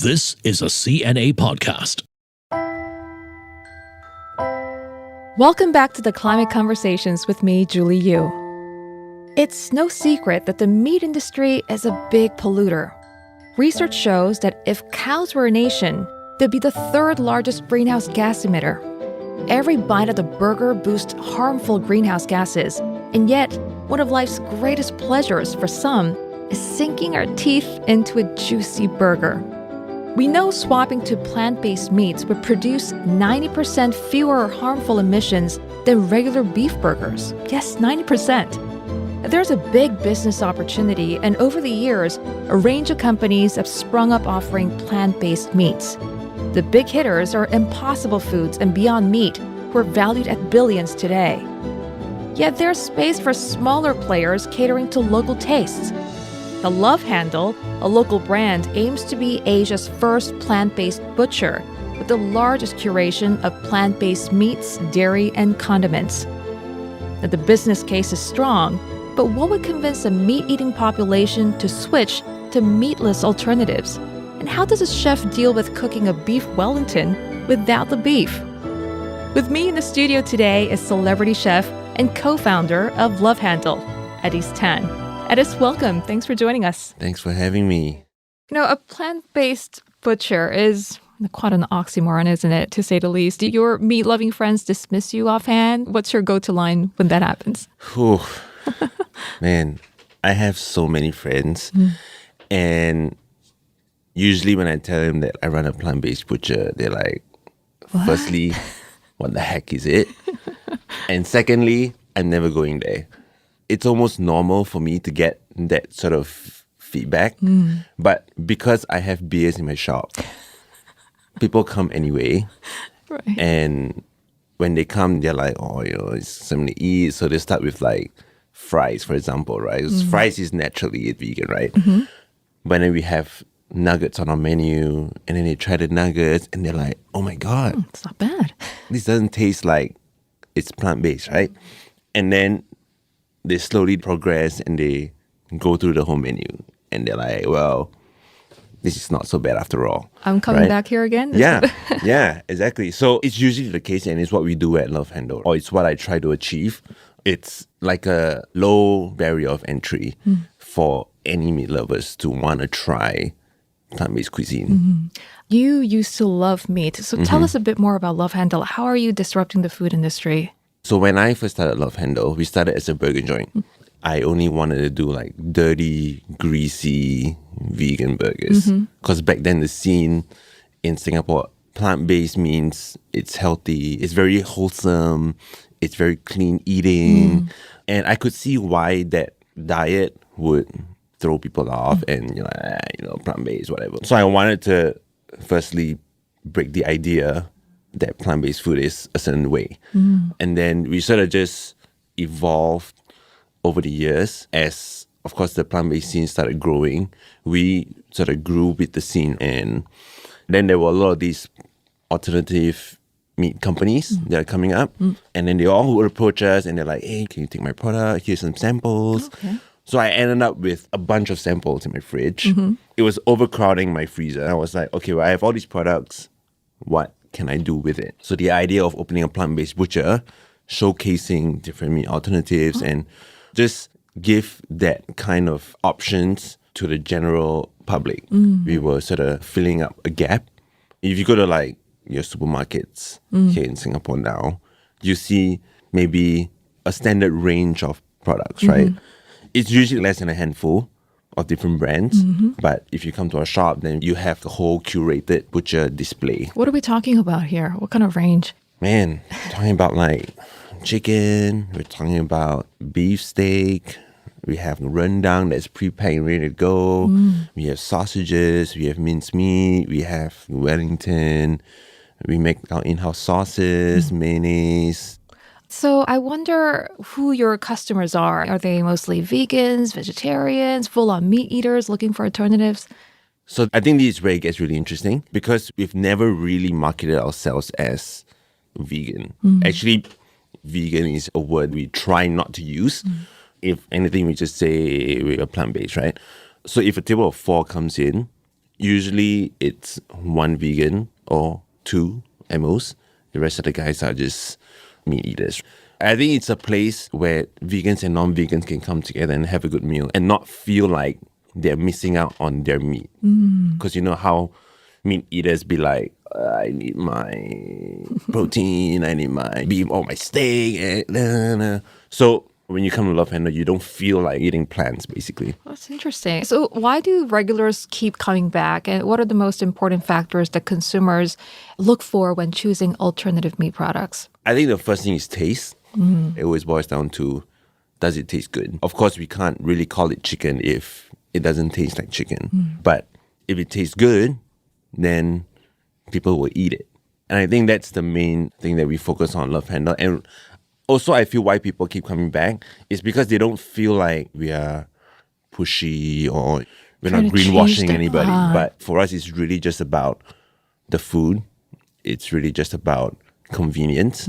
This is a CNA podcast. Welcome back to the Climate Conversations with me, Julie Yoo. It's no secret that the meat industry is a big polluter. Research shows that if cows were a nation, they'd be the third largest greenhouse gas emitter. Every bite of the burger boosts harmful greenhouse gases, and yet one of life's greatest pleasures for some is sinking our teeth into a juicy burger. We know swapping to plant-based meats would produce 90% fewer harmful emissions than regular beef burgers. Yes, 90%. There's a big business opportunity, and over the years, a range of companies have sprung up offering plant-based meats. The big hitters are Impossible Foods and Beyond Meat, who are valued at billions today. Yet there's space for smaller players catering to local tastes. The Love Handle, a local brand, aims to be Asia's first plant-based butcher with the largest curation of plant-based meats, dairy, and condiments. Now, the business case is strong, but what would convince a meat-eating population to switch to meatless alternatives? And how does a chef deal with cooking a beef Wellington without the beef? With me in the studio today is celebrity chef and co-founder of Love Handle, Addis Tan. Addis, welcome. Thanks for joining us. Thanks for having me. You know, a plant-based butcher is quite an oxymoron, isn't it, to say the least? Do your meat-loving friends dismiss you offhand? What's your go-to line when that happens? Whew. Man, I have so many friends. And usually when I tell them that I run a plant-based butcher, they're like, firstly, what the heck is it? And secondly, I'm never going there. It's almost normal for me to get that sort of feedback. But because I have beers in my shop, people come anyway. Right. And when they come, they're like, oh, it's something to eat. So they start with like fries, for example, right? Fries is naturally vegan, right? But then we have nuggets on our menu, and then they try the nuggets, and they're like, oh my God. It's not bad. This doesn't taste like it's plant-based, right? And then they slowly progress and they go through the whole menu. And they're like, well, this is not so bad after all. I'm coming back here again? Yeah, exactly. So it's usually the case, and it's what we do at Love Handle, or it's what I try to achieve. It's like a low barrier of entry for any meat lovers to want to try plant-based cuisine. You used to love meat. So tell us a bit more about Love Handle. How are you disrupting the food industry? So when I first started Love Handle, we started as a burger joint. I only wanted to do like dirty, greasy, vegan burgers. Because back then the scene in Singapore, plant-based means it's healthy, it's very wholesome, it's very clean eating. And I could see why that diet would throw people off and plant-based, whatever. So I wanted to firstly break the idea that plant-based food is a certain way. And then we sort of just evolved over the years as, of course, the plant-based scene started growing. We sort of grew with the scene. And then there were a lot of these alternative meat companies that are coming up. And then they all would approach us and they're like, hey, can you take my product? Here's some samples. Okay. So I ended up with a bunch of samples in my fridge. It was overcrowding my freezer. I was like, okay, well, I have all these products. What can I do with it? So the idea of opening a plant-based butcher, showcasing different meat alternatives and just give that kind of options to the general public. We were sort of filling up a gap. If you go to like your supermarkets here in Singapore now, you see maybe a standard range of products, right? It's usually less than a handful of different brands. But if you come to our shop, then you have the whole curated butcher display. What are we talking about here? What kind of range? Man, talking about like chicken, we're talking about beef steak, we have rendang that's pre-packed and ready to go, we have sausages, we have minced meat, we have wellington, we make our in-house sauces, mayonnaise. So I wonder who your customers are. Are they mostly vegans, vegetarians, full-on meat eaters looking for alternatives? So I think this is where it gets really interesting because we've never really marketed ourselves as vegan. Actually, vegan is a word we try not to use. If anything, we just say we're plant-based, right? So if a table of 4 comes in, Usually it's one vegan or two at most. The rest of the guys are just meat eaters. I think it's a place where vegans and non-vegans can come together and have a good meal and not feel like they're missing out on their meat. Because you know how meat eaters be like, I need my protein, I need my beef or my steak. So when you come to Love Handle, you don't feel like eating plants, basically. That's interesting. So why do regulars keep coming back? And what are the most important factors that consumers look for when choosing alternative meat products? I think the first thing is taste. It always boils down to, does it taste good? Of course, we can't really call it chicken if it doesn't taste like chicken. But if it tastes good, then people will eat it. And I think that's the main thing that we focus on Love Handle. And also, I feel why people keep coming back is because they don't feel like we are pushy or we're not greenwashing anybody. But for us, it's really just about the food. It's really just about convenience,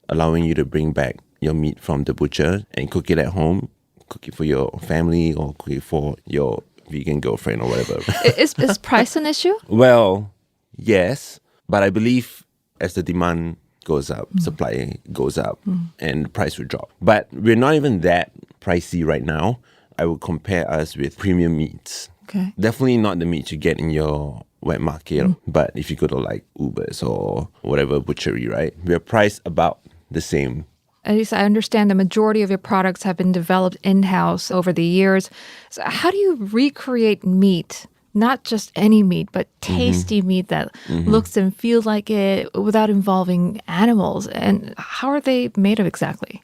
allowing you to bring back your meat from the butcher and cook it at home, cook it for your family or cook it for your vegan girlfriend or whatever. Is price an issue? Well, yes, but I believe as the demand goes up, supply goes up, and the price will drop. But we're not even that pricey right now. I would compare us with premium meats. Okay. Definitely not the meat you get in your wet market, but if you go to like Ubers or whatever butchery, right? We're priced about the same. At least I understand the majority of your products have been developed in-house over the years. So how do you recreate meat? Not just any meat, but tasty meat that looks and feels like it without involving animals. And how are they made of exactly?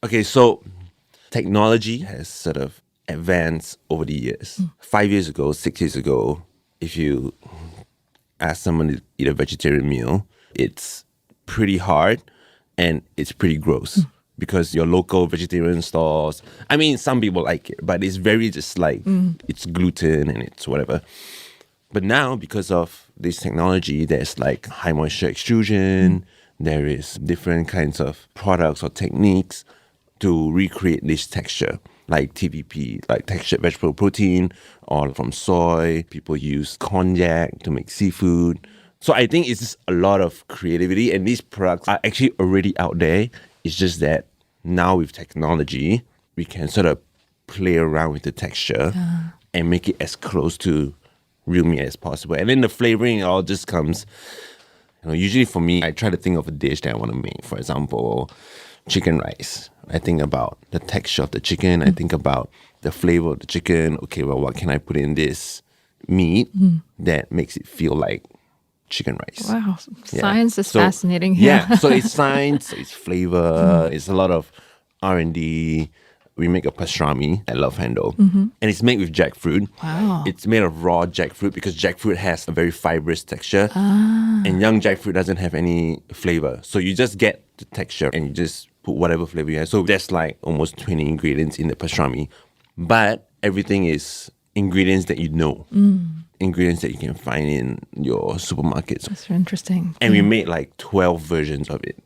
Okay, so technology has sort of advanced over the years. 5 years ago, 6 years ago, if you ask someone to eat a vegetarian meal, it's pretty hard and it's pretty gross. Because your local vegetarian stores, I mean, some people like it, but it's very just like, it's gluten and it's whatever. But now, because of this technology, there's like high moisture extrusion, there is different kinds of products or techniques to recreate this texture, like TVP, like textured vegetable protein, or from soy. People use cognac to make seafood. So I think it's just a lot of creativity, and these products are actually already out there. It's just that now with technology, we can sort of play around with the texture and make it as close to real meat as possible. And then the flavoring all just comes, usually for me, I try to think of a dish that I want to make. For example, chicken rice. I think about the texture of the chicken. I think about the flavor of the chicken. Okay, well, what can I put in this meat that makes it feel like chicken rice? Wow, science is fascinating. Yeah, so it's science, it's flavor, it's a lot of R&D. We make a pastrami at Love Handle, and it's made with jackfruit. Wow. It's made of raw jackfruit because jackfruit has a very fibrous texture, and young jackfruit doesn't have any flavor. So you just get the texture and you just put whatever flavor you have. So there's like almost 20 ingredients in the pastrami, but everything is ingredients that you know. Ingredients that you can find in your supermarkets. That's interesting. And we made like 12 versions of it.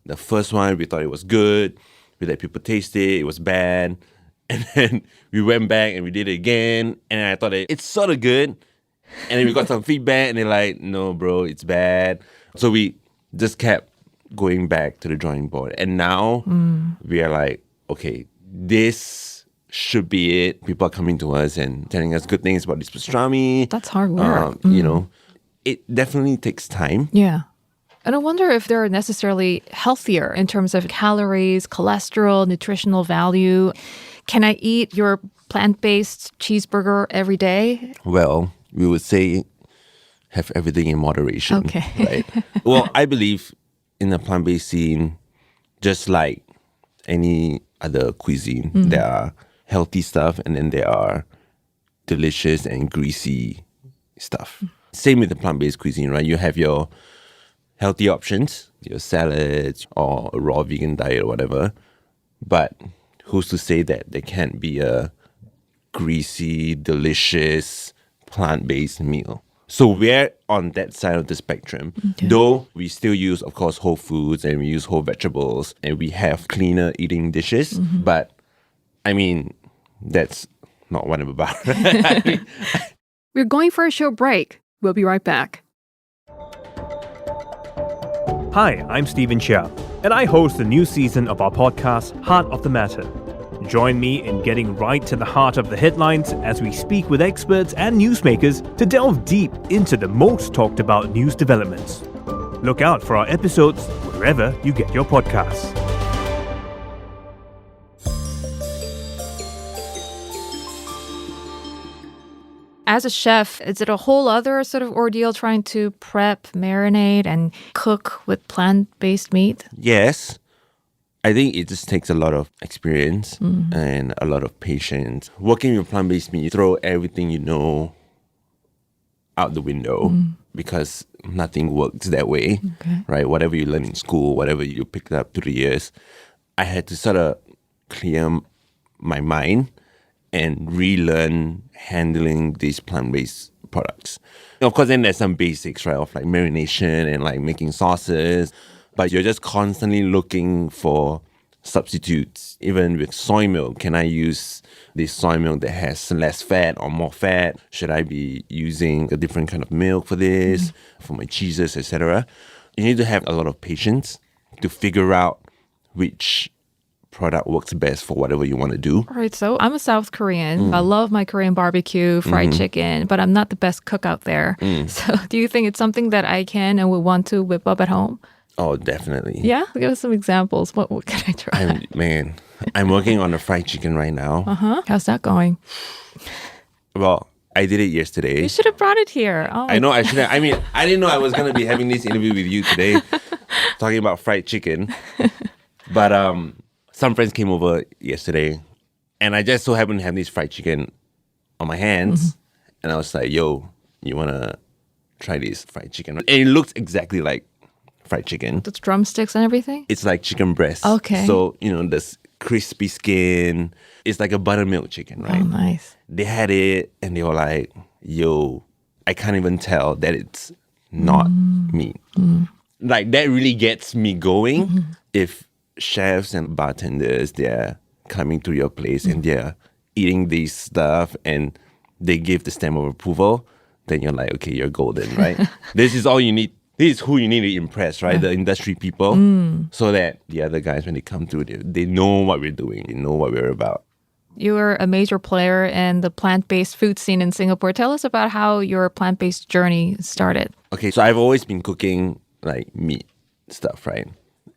The first one, we thought it was good. We let people taste it. It was bad. And then we went back and we did it again. And I thought it's sort of good. And then we got some feedback and they're like, no, bro, it's bad. So we just kept going back to the drawing board. And now we are like, okay, this should be it. People are coming to us and telling us good things about this pastrami. That's hard work. It definitely takes time. Yeah. And I wonder if they're necessarily healthier in terms of calories, cholesterol, nutritional value. Can I eat your plant-based cheeseburger every day? Well, we would say have everything in moderation. Okay. Right? Well, I believe in the plant-based scene, just like any other cuisine, there are healthy stuff and then there are delicious and greasy stuff. Same with the plant-based cuisine, right? You have your healthy options, your salads or a raw vegan diet or whatever. But who's to say that there can't be a greasy, delicious, plant-based meal? So we're on that side of the spectrum. Though we still use, of course, whole foods and we use whole vegetables and we have cleaner eating dishes. But I mean, that's not what I'm about. We're going for a short break. We'll be right back. Hi, I'm Stephen Chia, and I host the new season of our podcast, Heart of the Matter. Join me in getting right to the heart of the headlines as we speak with experts and newsmakers to delve deep into the most talked about news developments. Look out for our episodes wherever you get your podcasts. As a chef, is it a whole other sort of ordeal trying to prep, marinate, and cook with plant-based meat? Yes. I think it just takes a lot of experience and a lot of patience. Working with plant-based meat, you throw everything you know out the window because nothing works that way, right? Whatever you learn in school, whatever you picked up through the years, I had to sort of clear my mind and relearn handling these plant-based products. Of course, then there's some basics, right, of like marination and like making sauces, but you're just constantly looking for substitutes. Even with soy milk, can I use this soy milk that has less fat or more fat? Should I be using a different kind of milk for this, for my cheeses, etc.? You need to have a lot of patience to figure out which product works best for whatever you want to do. All right, so I'm a South Korean. I love my Korean barbecue, fried chicken, but I'm not the best cook out there. So do you think it's something that I can and would want to whip up at home? Oh, definitely. Yeah? Give us some examples. What can I try? I'm working on a fried chicken right now. How's that going? Well, I did it yesterday. You should have brought it here. Oh, I know I should have. I mean, I didn't know I was going to be having this interview with you today, talking about fried chicken. But some friends came over yesterday, and I just so happened to have this fried chicken on my hands. And I was like, yo, you want to try this fried chicken? And it looks exactly like fried chicken. the drumsticks and everything? It's like chicken breast. Okay. So, this crispy skin. It's like a buttermilk chicken, right? Oh, nice. They had it, and they were like, yo, I can't even tell that it's not meat. Like, that really gets me going. If chefs and bartenders, they're coming to your place and they're eating this stuff and they give the stamp of approval, then you're like, okay, you're golden, right? This is all you need. This is who you need to impress, right? The industry people, so that the other guys, when they come through, they know what we're doing. They know what we're about. You were a major player in the plant-based food scene in Singapore. Tell us about how your plant-based journey started. Okay, so I've always been cooking like meat stuff, right?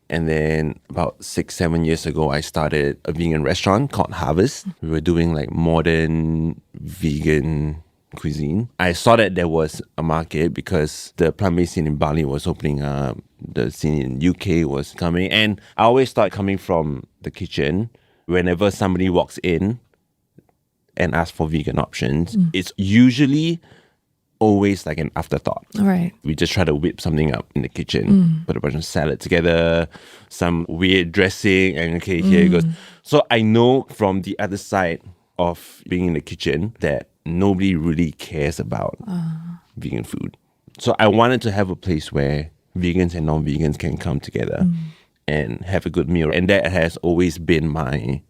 And then about 6-7 years ago, I started a vegan restaurant called Harvest. We were doing like modern vegan cuisine. I saw that there was a market because the plant-based scene in Bali was opening up. The scene in UK was coming. And I always thought, coming from the kitchen, whenever somebody walks in and asks for vegan options, it's usually always like an afterthought. All right. We just try to whip something up in the kitchen, put a bunch of salad together, some weird dressing, and okay, here it goes. So I know from the other side of being in the kitchen that nobody really cares about vegan food. So I wanted to have a place where vegans and non-vegans can come together and have a good meal. And that has always been my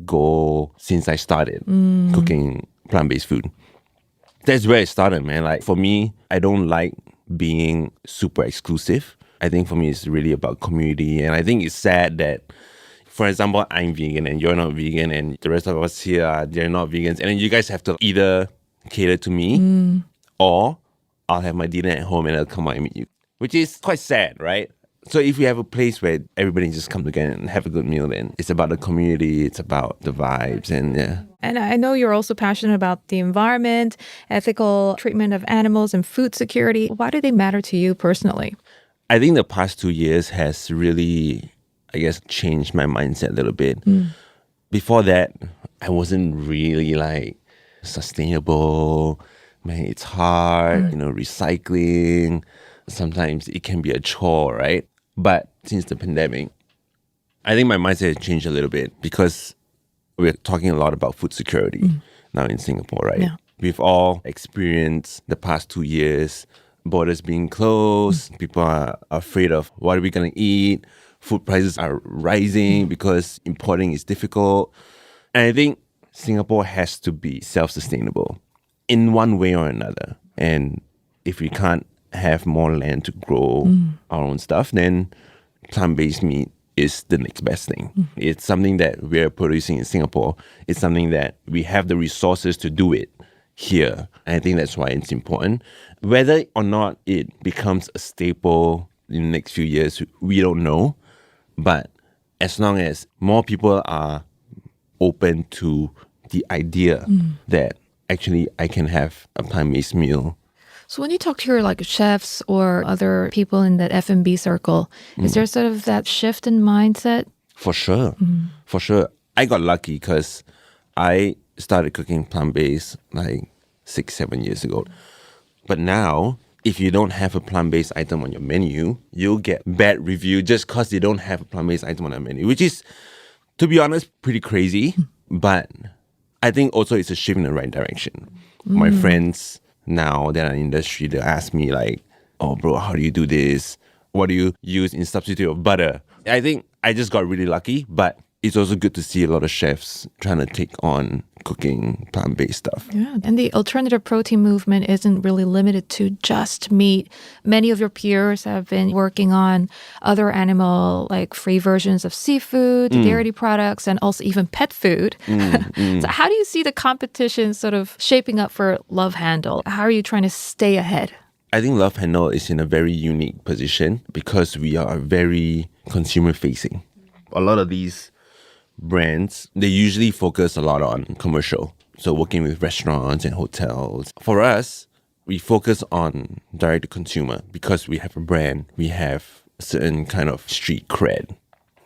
goal since I started cooking plant-based food. That's where it started, man. Like, for me, I don't like being super exclusive. I think for me, it's really about community. And I think it's sad that, for example, I'm vegan and you're not vegan and the rest of us here, they're not vegans. And then you guys have to either cater to me or I'll have my dinner at home and I'll come out and meet you, which is quite sad, right? So if we have a place where everybody just come together and have a good meal, then it's about the community, it's about the vibes, and yeah. And I know you're also passionate about the environment, ethical treatment of animals, and food security. Why do they matter to you personally? I think the past 2 years has really, I guess, changed my mindset a little bit. Before that, I wasn't really like sustainable. Man, it's hard, recycling. Sometimes it can be a chore, right? But since the pandemic, I think my mindset has changed a little bit because we're talking a lot about food security now in Singapore, right? Yeah. We've all experienced the past 2 years, borders being closed, people are afraid of what are we going to eat, food prices are rising because importing is difficult. And I think Singapore has to be self-sustainable. in one way or another. And if we can't have more land to grow our own stuff, then plant-based meat is the next best thing. It's something that we're producing in Singapore. It's something that we have the resources to do it here. And I think that's why it's important. Whether or not it becomes a staple in the next few years, we don't know. But as long as more people are open to the idea that actually I can have a plant-based meal. So when you talk to your chefs or other people in that F&B circle, is there sort of that shift in mindset? For sure. For sure. I got lucky because I started cooking plant-based 6-7 years ago. But now, if you don't have a plant-based item on your menu, you'll get bad review just because they don't have a plant-based item on their menu, which is, to be honest, pretty crazy. But I think also it's a shift in the right direction. My friends now that are in the industry, they ask me oh bro, how do you do this? What do you use in substitute of butter? I think I just got really lucky, but it's also good to see a lot of chefs trying to take on cooking plant-based stuff. Yeah, and the alternative protein movement isn't really limited to just meat. Many of your peers have been working on other animal, free versions of seafood, dairy products, and also even pet food. So how do you see the competition sort of shaping up for Love Handle? How are you trying to stay ahead? I think Love Handle is in a very unique position because we are very consumer-facing. A lot of these brands, they usually focus a lot on commercial. So working with restaurants and hotels. For us, we focus on direct to consumer because we have a brand, we have a certain kind of street cred.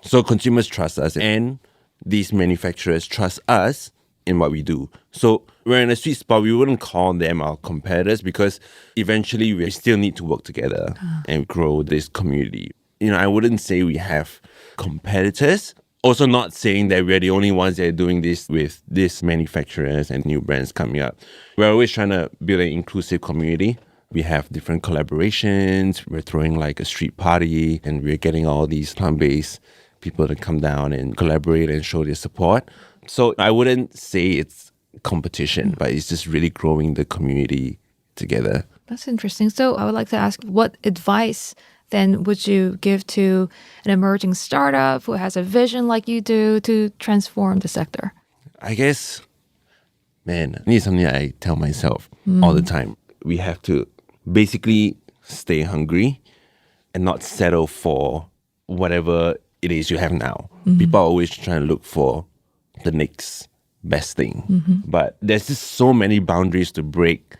So consumers trust us and these manufacturers trust us in what we do. So we're in a sweet spot. We wouldn't call them our competitors because eventually we still need to work together and grow this community. I wouldn't say we have competitors. Also not saying that we're the only ones that are doing this with these manufacturers and new brands coming up. We're always trying to build an inclusive community. We have different collaborations. We're throwing a street party and we're getting all these plant-based people to come down and collaborate and show their support. So I wouldn't say it's competition, but it's just really growing the community together. That's interesting. So I would like to ask, what advice then would you give to an emerging startup who has a vision like you do to transform the sector? I guess, this is something I tell myself all the time. We have to basically stay hungry and not settle for whatever it is you have now. People are always trying to look for the next best thing. But there's just so many boundaries to break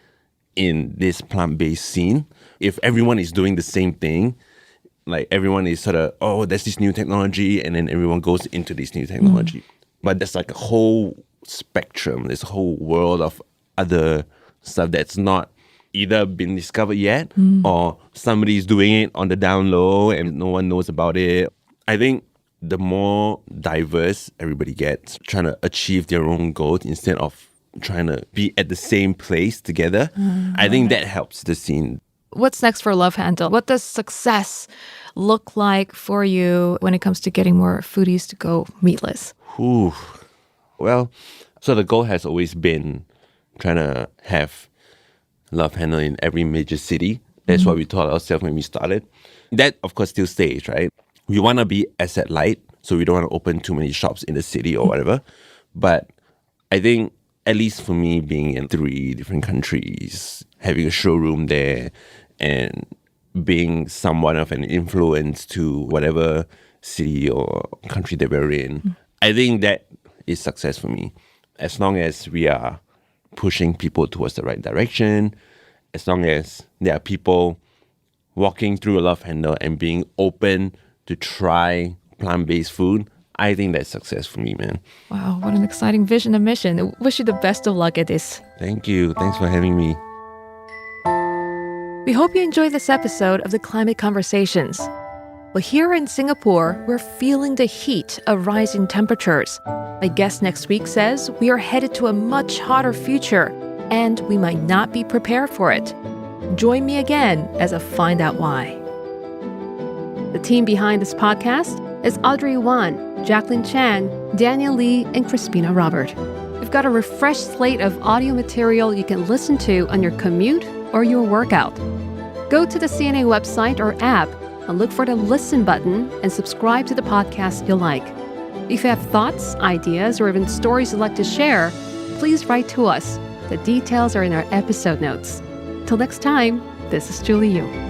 in this plant-based scene. If everyone is doing the same thing, everyone is sort of, there's this new technology, and then everyone goes into this new technology. But there's a whole spectrum, this whole world of other stuff that's not either been discovered yet or somebody's doing it on the down low and no one knows about it. I think the more diverse everybody gets, trying to achieve their own goals instead of trying to be at the same place together, I think that helps the scene. What's next for Love Handle? What does success look like for you when it comes to getting more foodies to go meatless? Well, so the goal has always been trying to have Love Handle in every major city. That's what we told ourselves when we started. That, of course, still stays, right? We want to be asset light, so we don't want to open too many shops in the city or whatever. But I think, at least for me, being in 3 different countries, having a showroom there, and being somewhat of an influence to whatever city or country that we're in, I think that is success for me. As long as we are pushing people towards the right direction, as long as there are people walking through a Love Handle and being open to try plant-based food, I think that's success for me, man. Wow, what an exciting vision and mission. I wish you the best of luck at this. Thank you. Thanks for having me. We hope you enjoyed this episode of the Climate Conversations. Well, here in Singapore, we're feeling the heat of rising temperatures. My guest next week says we are headed to a much hotter future, and we might not be prepared for it. Join me again as I find out why. The team behind this podcast is Audrey Wan, Jacqueline Chan, Daniel Lee, and Crispina Robert. We've got a refreshed slate of audio material you can listen to on your commute or your workout. Go to the CNA website or app and look for the listen button and subscribe to the podcast you like. If you have thoughts, ideas, or even stories you'd like to share, please write to us. The details are in our episode notes. Till next time, this is Julie Yoo.